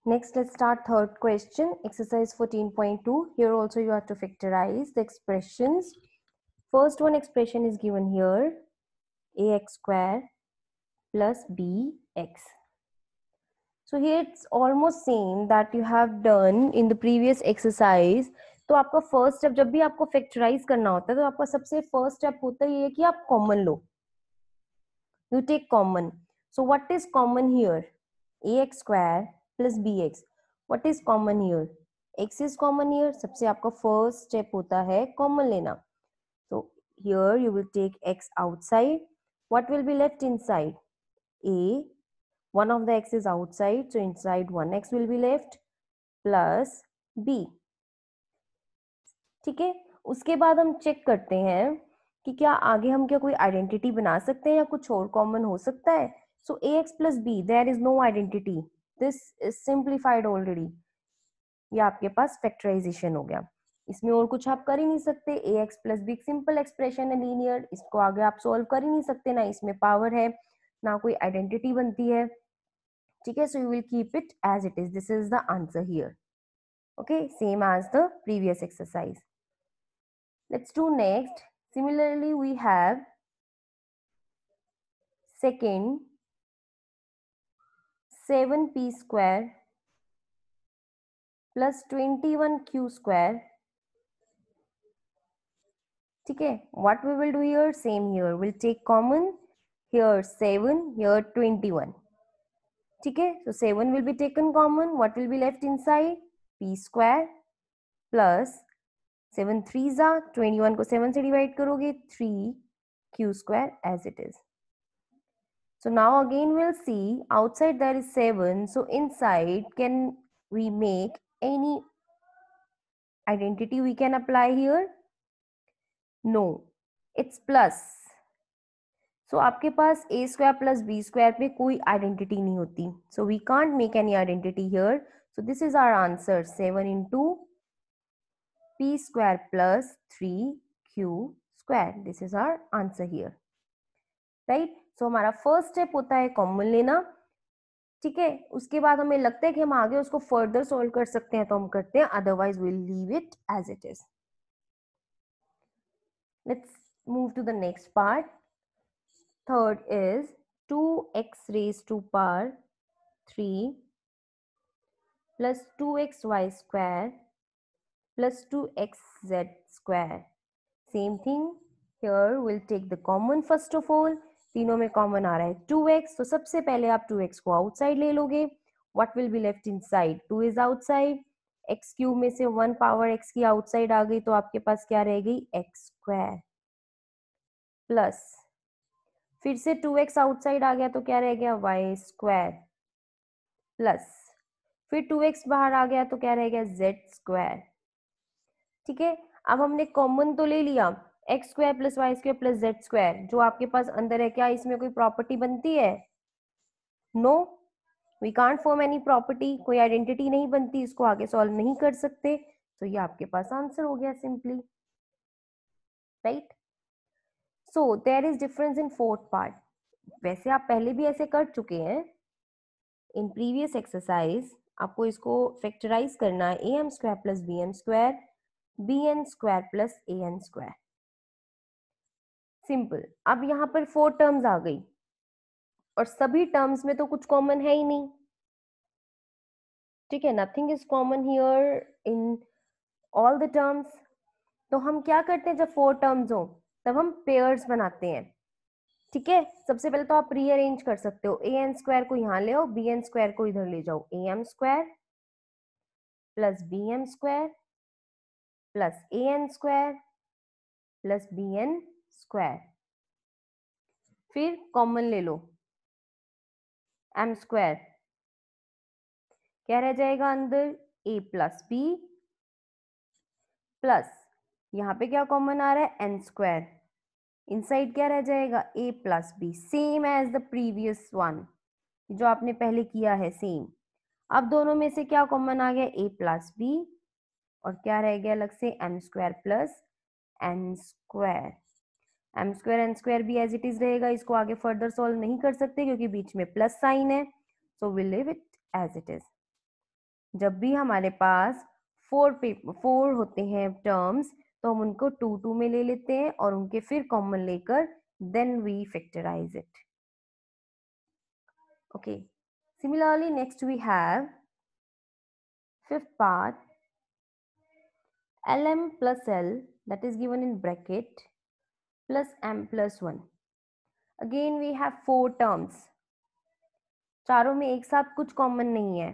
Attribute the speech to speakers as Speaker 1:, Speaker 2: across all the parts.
Speaker 1: Next, let's start third question, exercise 14.2. Here also you have to factorize the expressions. First one expression is given here, ax square plus bx. So here it's almost same that you have done in the previous exercise. तो आपका first step जब भी आपको factorise करना होता है तो आपका सबसे फर्स्ट स्टेप होता है ये कि आप common low. You take common. So what is common here? ax square plus bx. What is common here? x is common here. सबसे आपका first step होता है common लेना. So here you will take x outside. What will be left inside? A. One of the x is outside, so inside one x will be left plus b. ठीक है, उसके बाद हम check करते हैं कि क्या आगे हम क्या कोई आइडेंटिटी बना सकते हैं या कुछ और कॉमन हो सकता है. सो ax plus b, there is no identity. This is simplified already. ये आपके पास फैक्टराइजेशन हो गया. इसमें और कुछ आप कर ही नहीं सकते. ax plus b simple expression है लीनियर, इसको आगे आप सॉल्व कर ही नहीं सकते, ना इसमें पावर है ना कोई आइडेंटिटी बनती है. ठीक है, so you will keep it as it is. This is the answer here. Okay, same as the previous exercise. Let's do next. Similarly, we have second 7p square plus 21q square. ठीक है, what we will do here? Same here. We'll take common. Here 7, here 21. ठीक है, so 7 will be taken common. What will be left inside? p square plus 7 3s are 21 को 7 से divide करोगे 3q square as it is. So now again we'll see outside there is 7. So inside can we make any identity we can apply here? No, it's plus. So आपके पास a square plus b square पे कोई identity नहीं होती. So we can't make any identity here. So this is our answer, 7 into p square plus 3q square. This is our answer here. Right? So हमारा first step होता है common लेना. ठीक है, उसके बाद हमें लगता है कि हम आगे उसको फर्दर सॉल्व कर सकते हैं तो हम करते हैं, otherwise will leave it as it is. Let's move to the next part. Third is 2x raised to power 3 plus 2xy square plus 2xz square. Same thing here, we'll take the common first of all. तीनों में common आ रहा है 2x, तो सबसे पहले आप 2x को आउटसाइड ले लोगे. What will be left inside? 2 is outside. x cube में से 1 पावर x की आउटसाइड आ गई तो आपके पास क्या रह गई? x स्क्वायर प्लस फिर से 2x आउटसाइड आ गया तो क्या रह गया? y स्क्वायर प्लस फिर 2x बाहर आ गया तो क्या रह गया? z square. ठीक है, अब हमने कॉमन तो ले लिया x square plus y square plus Z square, जो आपके पास अंदर है. क्या इसमें कोई प्रॉपर्टी बनती है? No, we can't form any property. कोई आइडेंटिटी नहीं बनती, इसको आगे सॉल्व नहीं कर सकते. तो ये आपके पास आंसर हो गया simply. Right? So there is difference in fourth part. वैसे आप पहले भी ऐसे कर चुके हैं इन प्रीवियस एक्सरसाइज. आपको इसको फैक्टराइज करना है. A m square plus b m square, b n square plus a n square. Simple. अब यहाँ पर 4 टर्म्स आ गई और सभी टर्म्स में तो कुछ कॉमन है ही नहीं. ठीक है, nothing is common here in all the terms. तो हम क्या करते हैं, जब 4 टर्म्स हो तब हम पेयर्स बनाते हैं. ठीक है, सबसे पहले तो आप रीअरेंज कर सकते हो. ए एन स्क्वायर को यहाँ ले आओ, बी एन स्क्वायर को इधर ले जाओ. A m square plus b m square plus a n square plus b n square. फिर कॉमन ले लो एम स्क्वायर, क्या रह जाएगा अंदर? a प्लस बी प्लस यहाँ पे क्या कॉमन आ रहा है? N square. इनसाइड क्या रह जाएगा? a plus b, same as the previous one जो आपने पहले किया है, सेम. अब दोनों में से क्या कॉमन आ गया? a प्लस बी और क्या रह गया अलग से? M square plus n square. M square n square भी एज इट इज रहेगा, इसको आगे फर्दर सॉल्व नहीं कर सकते क्योंकि बीच में प्लस साइन है. So will leave it as it is. जब भी हमारे पास फोर होते हैं टर्म्स, तो हम उनको 2 में ले लेते हैं और उनके फिर कॉमन लेकर then we factorise it. Okay. Similarly, next we have fifth part, lm plus l, that is given in bracket, plus m plus 1. Again we have four terms. चारों में एक साथ कुछ कॉमन नहीं है,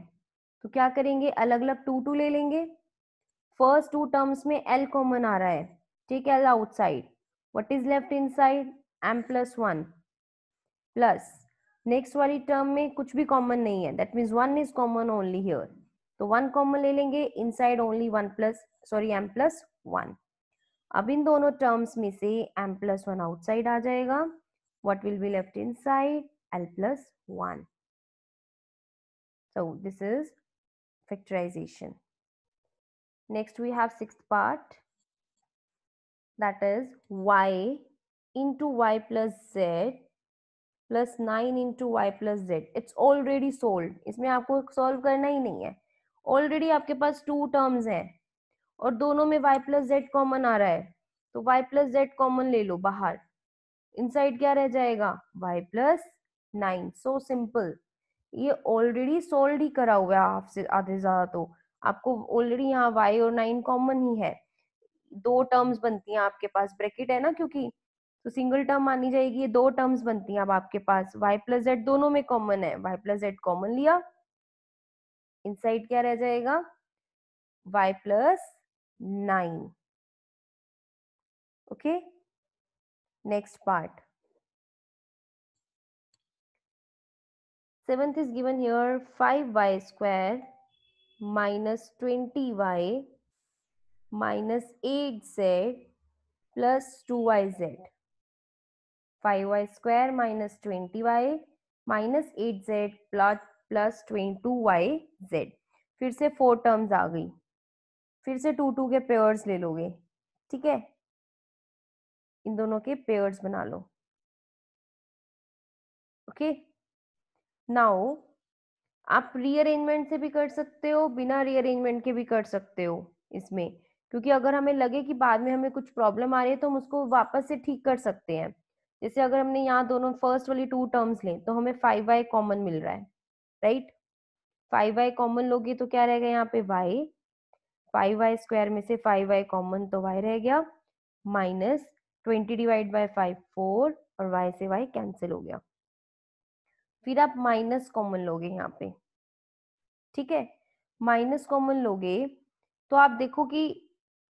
Speaker 1: तो क्या करेंगे, अलग अलग 2 ले लेंगे. फर्स्ट 2 टर्म्स में l कॉमन आ रहा है, take l outside. What is left inside, m plus 1 plus next वाली टर्म में कुछ भी कॉमन नहीं है, that means 1 is common only here, तो 1 कॉमन ले लेंगे, inside only 1 plus m plus 1. अब इन दोनों टर्म्स में से m plus 1 आउटसाइड आ जाएगा. What will be left inside, l plus 1. So this is factorization. Next we have sixth part, that is y into y plus z plus 9 into y plus z. It's already solved. इसमें आपको solve करना ही नहीं है, already आपके पास 2 terms हैं और दोनों में y plus z कॉमन आ रहा है, तो y plus z कॉमन ले लो बाहर. इनसाइड क्या रह जाएगा, y plus 9. So simple. ये ऑलरेडी सोल्व ही करा हुआ है आपसे आधे ज्यादा, तो आपको ऑलरेडी यहाँ y और 9 कॉमन ही है. 2 टर्म्स बनती हैं आपके पास, ब्रैकेट है ना क्योंकि, तो सिंगल टर्म मानी जाएगी. ये 2 टर्म्स बनती हैं अब आपके पास, y प्लस जेड दोनों में कॉमन है, y प्लस जेड कॉमन लिया, इनसाइड क्या रह जाएगा, y plus 9. Okay, next part. Seventh is given here, 5y square minus 20y minus 8z plus 2yz. 5y square minus 20y minus 8z plus 22yz. फिर से 4 terms आ गई, फिर से 2 के पेयर्स ले लोगे. ठीक है, इन दोनों के पेयर्स बना लो. ओके, नाउ आप रीअरेंजमेंट से भी कर सकते हो, बिना रीअरेंजमेंट के भी कर सकते हो इसमें, क्योंकि अगर हमें लगे कि बाद में हमें कुछ प्रॉब्लम आ रही है तो हम उसको वापस से ठीक कर सकते हैं. जैसे अगर हमने यहाँ दोनों फर्स्ट वाली 2 टर्म्स लें तो हमें 5y कॉमन मिल रहा है, राइट. 5y कॉमन लोगे तो क्या रहेगा यहाँ पे y, 5y स्क्वायर में से 5y कॉमन तो y रह गया, माइनस 20 डिवाइड बाय 5 4, और y से y कैंसिल हो गया. फिर आप माइनस कॉमन लोगे यहाँ पे, ठीक है. माइनस कॉमन लोगे तो आप देखो कि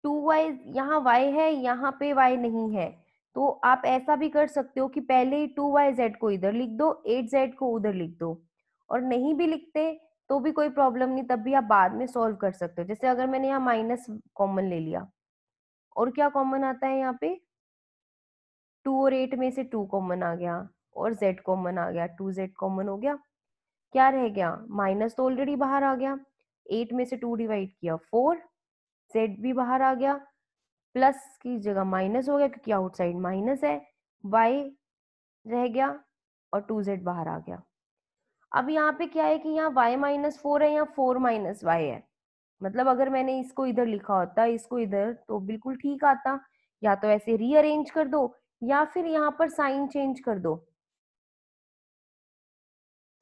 Speaker 1: 2y, यहाँ y है, यहाँ पे y नहीं है, तो आप ऐसा भी कर सकते हो कि पहले ही 2yz को इधर लिख दो, 8z को उधर लिख दो, और नहीं भी लिखते तो भी कोई प्रॉब्लम नहीं, तब भी आप बाद में सॉल्व कर सकते हो. जैसे अगर मैंने यहाँ माइनस कॉमन ले लिया, और क्या कॉमन आता है यहाँ पे, 2 और 8 में से 2 कॉमन आ गया, और z कॉमन आ गया, 2z कॉमन हो गया, क्या रह गया, माइनस तो ऑलरेडी बाहर आ गया, 8 में से 2 डिवाइड किया 4, z भी बाहर आ गया, प्लस की जगह माइनस हो गया क्योंकि आउटसाइड माइनस है, y रह गया और 2z बाहर आ गया. अब यहाँ पे क्या है कि यहाँ y माइनस 4 है, यहाँ 4 माइनस y है. मतलब अगर मैंने इसको इधर लिखा होता, इसको इधर, तो बिल्कुल ठीक आता. या तो ऐसे रीअरेंज कर दो या फिर यहाँ पर साइन चेंज कर दो.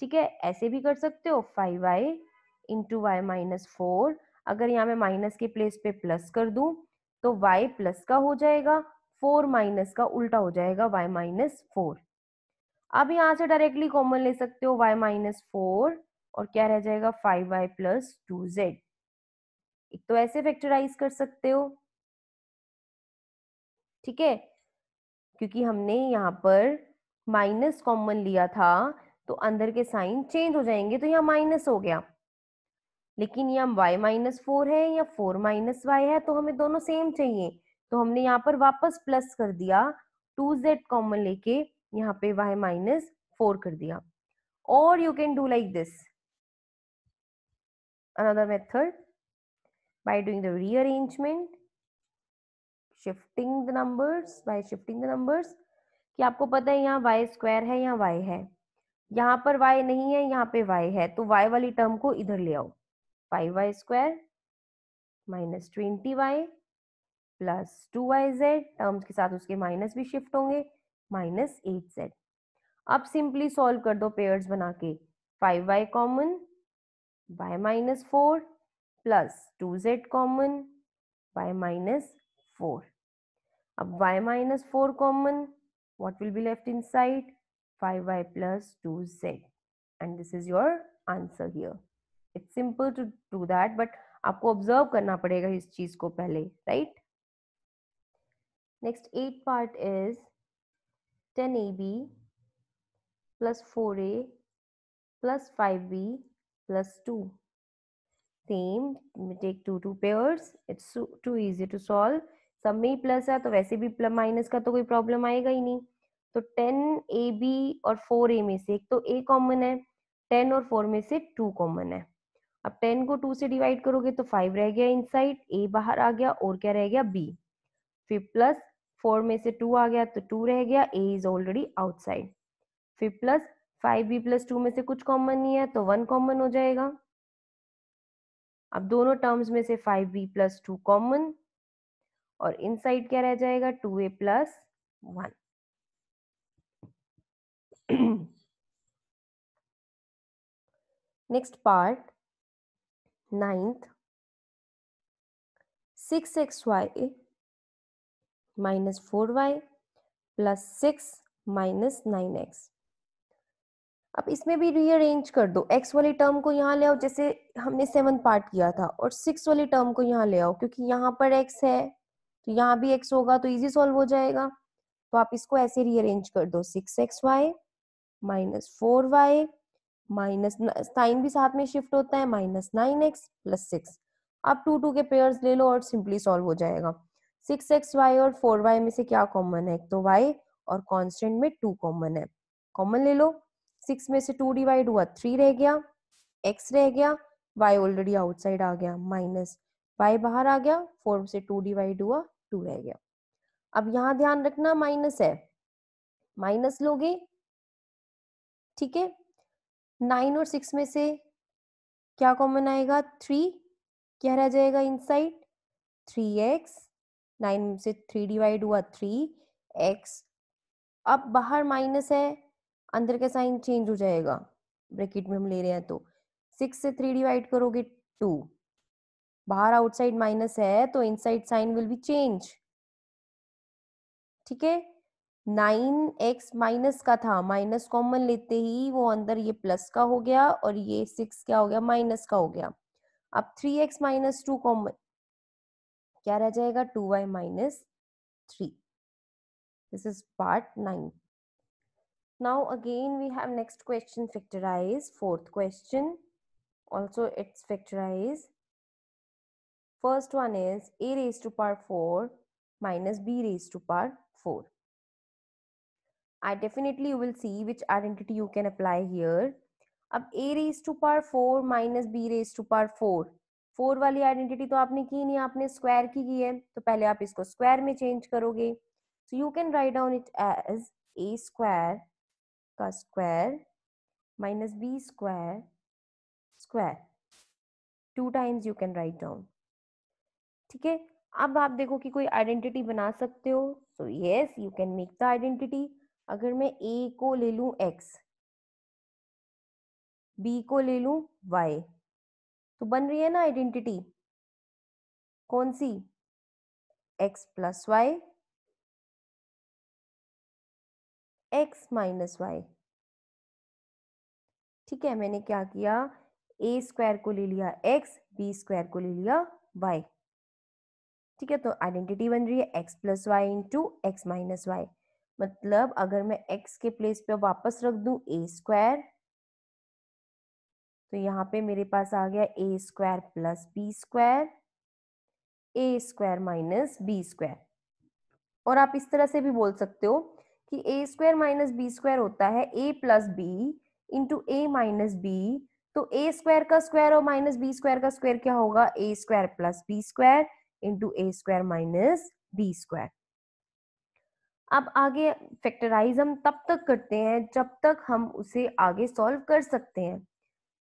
Speaker 1: ठीक है, ऐसे भी कर सकते हो, 5y इंटू वाई माइनस 4. अगर यहाँ मैं माइनस के प्लेस पे प्लस कर दूं तो y प्लस का हो जाएगा, 4 माइनस का उल्टा हो जाएगा, y माइनस 4. अब यहाँ से डायरेक्टली कॉमन ले सकते हो y माइनस 4, और क्या रह जाएगा, 5y प्लस 2z. एक तो ऐसे फैक्टराइज कर सकते हो, ठीक है, क्योंकि हमने यहाँ पर माइनस कॉमन लिया था तो अंदर के साइन चेंज हो जाएंगे, तो यहाँ माइनस हो गया. लेकिन यहाँ y माइनस 4 है या 4 माइनस वाई है, तो हमें दोनों सेम चाहिए, तो हमने यहाँ पर वापस प्लस कर दिया, 2z कॉमन लेके यहाँ पे y माइनस 4 कर दिया. और you can do like this, another method, by doing the rearrangement, shifting the numbers, by shifting the numbers, कि आपको पता है यहाँ y स्क्वायर है, यहाँ y है, यहाँ पर y नहीं है, यहाँ पे y है, तो y वाली टर्म को इधर ले आओ. 5y² minus 20y plus 2yz, terms के साथ उसके माइनस भी शिफ्ट होंगे, माइनस 8z। अब सिंपली सॉल्व कर दो पेयर्स बना के, 5y common, y minus 4 plus 2z common, y minus 4। अब y minus 4 common, what will be left inside? 5y plus 2z, and this is your answer here. It's simple to do that, but आपको observe करना पड़ेगा इस चीज को पहले, right? Next 8th part is 10ab plus 4a plus 5b plus 2. Same, we take two pairs. It's too easy to solve. सब में ही plus है तो वैसे भी माइनस का तो कोई प्रॉब्लम आएगा ही नहीं। तो 10ab और 4a में से एक तो a कॉमन है, 10 और 4 में से 2 कॉमन है। अब 10 को 2 से डिवाइड करोगे तो 5 रह गया इनसाइड, a बाहर आ गया और क्या रह गया b। फिर प्लस 4 में से 2 आ गया तो 2 रह गया, a इज ऑलरेडी आउटसाइड। फिर प्लस 5b प्लस 2 में से कुछ कॉमन नहीं है तो 1 कॉमन हो जाएगा। अब दोनों टर्म्स में से 5b प्लस 2 कॉमन और इनसाइड क्या रह जाएगा, 2a plus 1। Next part 9th, 6xy minus 4y plus 6 minus 9x। अब इसमें भी रीअरेंज कर दो, x वाली टर्म को यहाँ ले आओ जैसे हमने 7th पार्ट किया था, और 6 वाली टर्म को यहाँ ले आओ क्योंकि यहाँ पर x है तो यहाँ भी x होगा तो इजी सॉल्व हो जाएगा। तो आप इसको ऐसे रीअरेंज कर दो, 6xy minus 4y minus sign भी साथ में शिफ्ट होता है, माइनस 9x प्लस 6। आप 2 के पेयर्स ले लो और सिंपली सॉल्व हो जाएगा। 6xy और 4y में से क्या कॉमन है, तो y और कांस्टेंट में 2 कॉमन है, कॉमन ले लो। 6 में से 2 डिवाइड हुआ 3 रह गया, x रह गया, y ऑलरेडी आउटसाइड आ गया, माइनस y बाहर आ गया, 4 से 2 डिवाइड हुआ 2 रह गया। अब यहाँ ध्यान रखना माइनस है, माइनस लोगे, ठीक है। 9 और 6 में से क्या कॉमन आएगा, 3, क्या रह जाएगा इनसाइड, 3x, 9 से 3 डिवाइड हुआ 3x। अब बाहर माइनस है, अंदर का साइन चेंज हो जाएगा, ब्रैकेट में हम ले रहे हैं तो 6 से 3 डिवाइड करोगे 2, बाहर आउटसाइड माइनस है तो inside sign will be change, ठीक है। 9x माइनस का था, माइनस कॉमन लेते ही वो अंदर ये प्लस का हो गया और ये 6 क्या हो गया, माइनस का हो गया। अब 3x माइनस 2 कॉमन, क्या रह जाएगा, 2y minus 3। This is part 9। Now again we have next question, factorize 4th question. Also it's factorize. First one is a raised to power 4 minus b raised to power 4. I definitely you will see which identity you can apply here. अब a raised to power 4 minus b raised to power 4, 4 वाली identity तो आपने की नहीं, आपने square की है, तो पहले आप इसको स्क्वायर में चेंज करोगे। So you can write down it as a square का square minus B square square, 2 times you can write down, ठीक है। अब आप देखो कि कोई आइडेंटिटी बना सकते हो, so yes you can make the identity. अगर मैं a को ले लूं x, b को ले लूं y, तो बन रही है ना आइडेंटिटी, कौन सी, x plus y, x minus y, ठीक है। मैंने क्या किया, a स्क्वायर को ले लिया x, b स्क्वायर को ले लिया y, ठीक है। तो आइडेंटिटी बन रही है x plus y into x minus y. मतलब अगर मैं x के प्लेस पे वापस रख दूं a स्क्वायर, तो यहाँ पे मेरे पास आ गया a square plus b square, a square minus B square. और आप इस तरह से भी बोल सकते हो कि a square minus B square होता है a plus b into a minus b. तो a स्क्वायर का स्क्वायर और माइनस बी स्क्वायर का स्क्वायर क्या होगा, a square plus b square into a square minus B square. अब आगे फैक्टराइज हम तब तक करते हैं जब तक हम उसे आगे सॉल्व कर सकते हैं।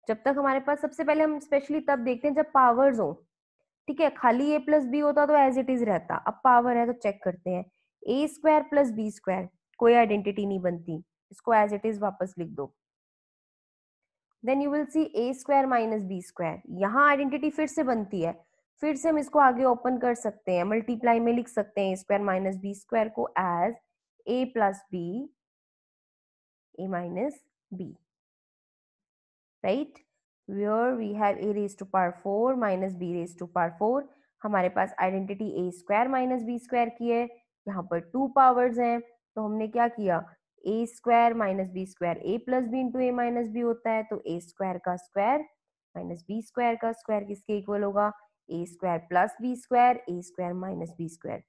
Speaker 1: जब तक हमारे पास, सबसे पहले हम स्पेशली तब देखते हैं जब पावर्स हो, ठीक है। खाली ए प्लस बी होता तो एज इट इज रहता, अब पावर है तो चेक करते हैं। A square plus b square, कोई आइडेंटिटी नहीं बनती, इसको एज इट इज वापस लिख दो। Then you will see a square minus B square, यहाँ आइडेंटिटी फिर से बनती है, फिर से हम इसको आगे ओपन कर सकते हैं, मल्टीप्लाई में लिख सकते हैं a square minus B square को as a plus B, A minus b, right. Where we have a raised to power 4 minus b raised to power 4, हमारे पास identity a square minus B square की है, यहाँ पर two powers हैं, तो हमने क्या किया, a square minus B square a plus b into a minus b होता है, तो a स्क्वायर का स्क्वायर माइनस बी स्क्वायर का स्क्वायर किसके इक्वल होगा, a square plus b square, a square minus B square.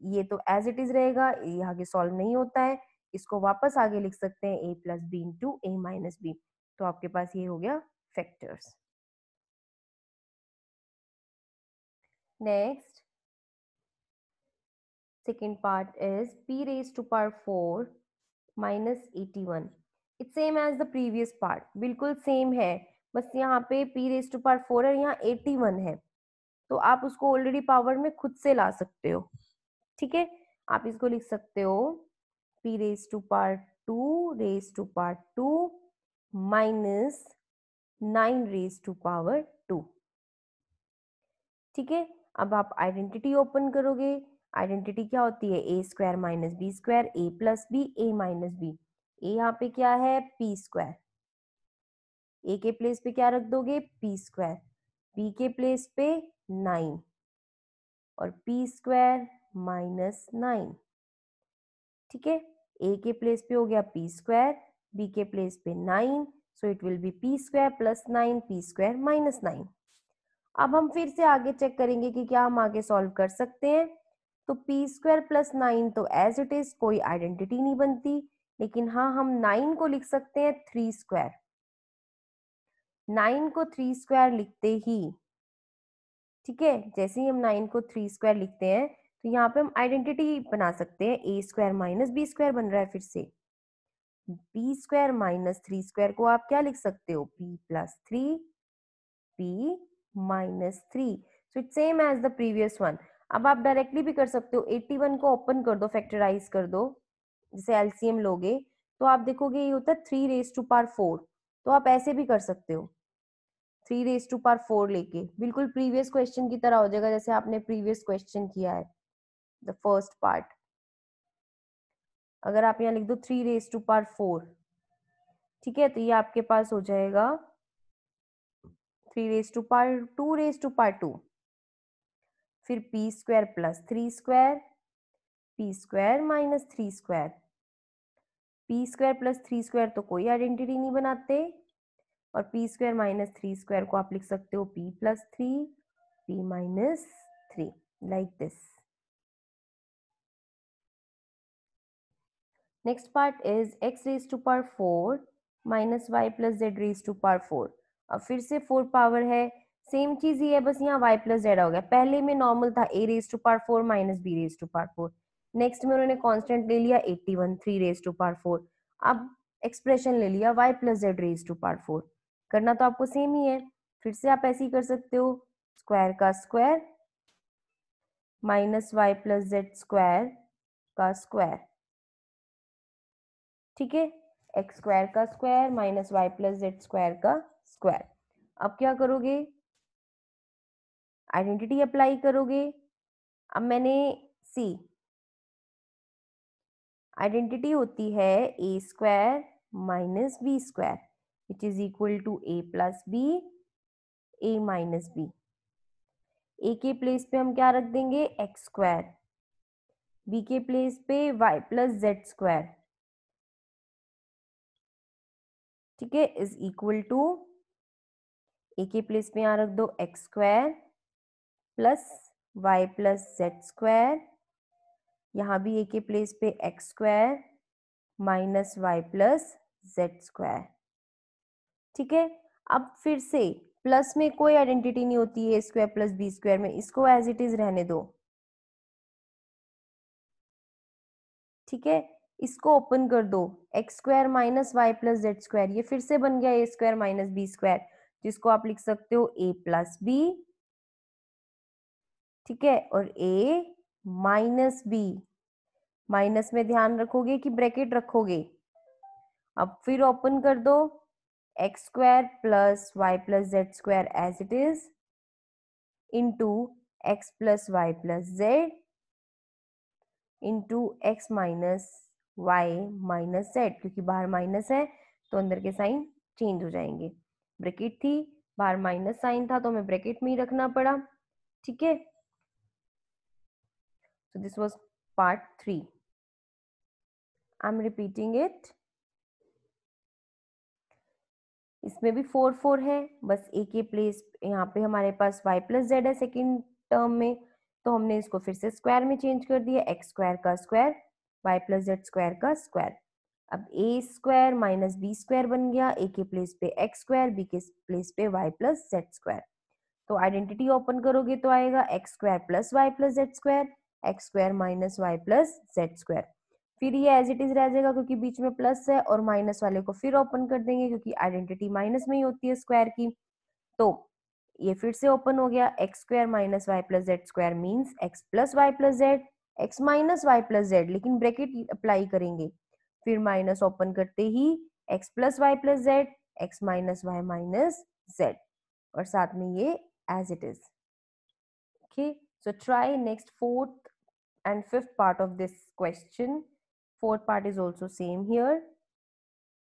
Speaker 1: ये तो एज इट इज रहेगा, ये आगे सॉल्व नहीं होता है, इसको वापस आगे लिख सकते हैं a plus b into a minus b, तो आपके पास ये हो गया factors. Next second part is p raised to power 4 minus 81, it's same as the previous part, बिल्कुल सेम है, बस यहाँ पे p raised to power 4 है, यहाँ 81 है, तो आप उसको ऑलरेडी पावर में खुद से ला सकते हो, ठीक है। आप इसको लिख सकते हो p raised to power 2 raised to power 2 minus 9 raised to power 2, ठीक है। अब आप आइडेंटिटी ओपन करोगे, आइडेंटिटी क्या होती है, A square minus B square, A plus B, A minus B, ए यहाँ पे क्या है पी स्क्वायर, ए के प्लेस पे क्या रख दोगे पी स्क्वायर, बी के प्लेस पे 9 और पी स्क्वायर माइनस 9, ठीक है। ए के प्लेस पे हो गया पी स्क्वायर, बी के प्लेस पे 9, so it will be P square plus 9 P square minus 9। अब हम फिर से आगे चेक करेंगे कि क्या हम आगे सॉल्व कर सकते हैं, तो पी स्क्वायर प्लस 9 तो एज इट इज कोई आइडेंटिटी नहीं बनती, लेकिन हाँ हम 9 को लिख सकते हैं 3 स्क्वायर, 9 को 3 स्क्वायर लिखते ही, ठीक है, जैसे ही हम 9 को 3 स्क्वायर लिखते हैं तो यहाँ पे हम आइडेंटिटी बना सकते हैं, a square minus B square बन रहा है, फिर से बी स्क्वायर माइनस 3 स्क्वायर को आप क्या लिख सकते हो, p plus 3 p minus 3, so it same as the previous one. अब आप डायरेक्टली भी कर सकते हो, 81 को ओपन कर दो, फैक्टराइज कर दो, जैसे एलसीएम लोगे तो आप देखोगे ये होता है 3 रेज टू पावर 4, तो आप ऐसे भी कर सकते हो 3 रेज टू पावर 4 लेके, बिल्कुल प्रीवियस क्वेश्चन की तरह हो जाएगा, जैसे आपने प्रीवियस क्वेश्चन किया है द फर्स्ट पार्ट। अगर आप यहाँ लिख दो 3 रेज टू पावर 4, ठीक है, तो ये आपके पास हो जाएगा 3 raise to power 2 raise to power 2, फिर p square plus 3 square, p square minus 3 square, p square plus 3 square तो कोई आइडेंटिटी नहीं बनाते, और पी स्क्वायर माइनस 3 स्क्वायर को आप लिख सकते हो p plus 3 p minus 3, like this. Next part is x raise to power 4 minus Y plus z raise to power 4, अब फिर से 4 पावर है, सेम चीज ही है, बस यहाँ y प्लस जेड हो गया, पहले में नॉर्मल था a raise to power 4 minus b raise to power 4, next में उन्होंने कांस्टेंट ले लिया 81 3 रेज टू पावर 4, अब एक्सप्रेशन ले लिया y plus z raise to power 4, करना तो आपको सेम ही है, फिर से आप ऐसे ही कर सकते हो, स्क्वायर का square minus Y plus Z square का स्क्वायर, ठीक है, एक्स स्क्वायर का square minus Y plus Z square का स्क्वायर। अब क्या करोगे, आइडेंटिटी अप्लाई करोगे, अब मैंने सी आइडेंटिटी होती है A square minus B square which is equal to A plus B A minus B, A के प्लेस पे हम क्या रख देंगे एक्स स्क्वायर, बी के प्लेस पे वाई प्लस जेड स्क्वायर, ठीक है, इज इक्वल टू ए के प्लेस पे यहाँ रख दो x square plus Y plus Z square, यहाँ भी ए के प्लेस पे x square minus Y plus Z square, ठीक है। अब फिर से प्लस में कोई आइडेंटिटी नहीं होती है A square plus b square में, इसको एज इट इज रहने दो, ठीक है, इसको ओपन कर दो, x square minus Y plus Z square, ये फिर से बन गया a square minus B square, जिसको आप लिख सकते हो a प्लस बी, ठीक है, और a माइनस बी। माइनस में ध्यान रखोगे कि ब्रैकेट रखोगे। अब फिर ओपन कर दो, x square plus Y plus Z square as it is into x plus Y plus z into x minus Y minus z, क्योंकि बाहर माइनस है तो अंदर के साइन चेंज हो जाएंगे। ब्रैकेट थी, बाहर माइनस साइन था तो हमें ब्रैकेट में ही रखना पड़ा, ठीक है। So this was part 3. I'm repeating it. इसमें भी 4 4 है, बस ए के प्लेस यहाँ पे हमारे पास y प्लस जेड है सेकेंड टर्म में, तो हमने इसको फिर से स्क्वायर में चेंज कर दिया, एक्स स्क्वायर का square y plus Z square का स्क्वायर। अब a square minus B square बन गया, ए के प्लेस पे एक्स स्क्वायर, बी के प्लेस पे y प्लस जेड स्क्वायर। तो आइडेंटिटी ओपन करोगे तो आएगा x square plus Y plus Z square, x square minus Y plus Z square. फिर ये एज इट इज रह जाएगा क्योंकि बीच में प्लस है, और माइनस वाले को फिर ओपन कर देंगे क्योंकि आइडेंटिटी माइनस में ही होती है स्क्वायर की। तो ये फिर से ओपन हो गया, X square minus Y plus Z square means X plus Y plus Z, X minus Y plus Z, लेकिन ब्रैकेट अप्लाई करेंगे। फिर माइनस ओपन करते ही X plus Y plus Z, X minus Y minus Z, और साथ में ये as it is. Okay, so try next fourth and fifth part of this question. Fourth part is also same here.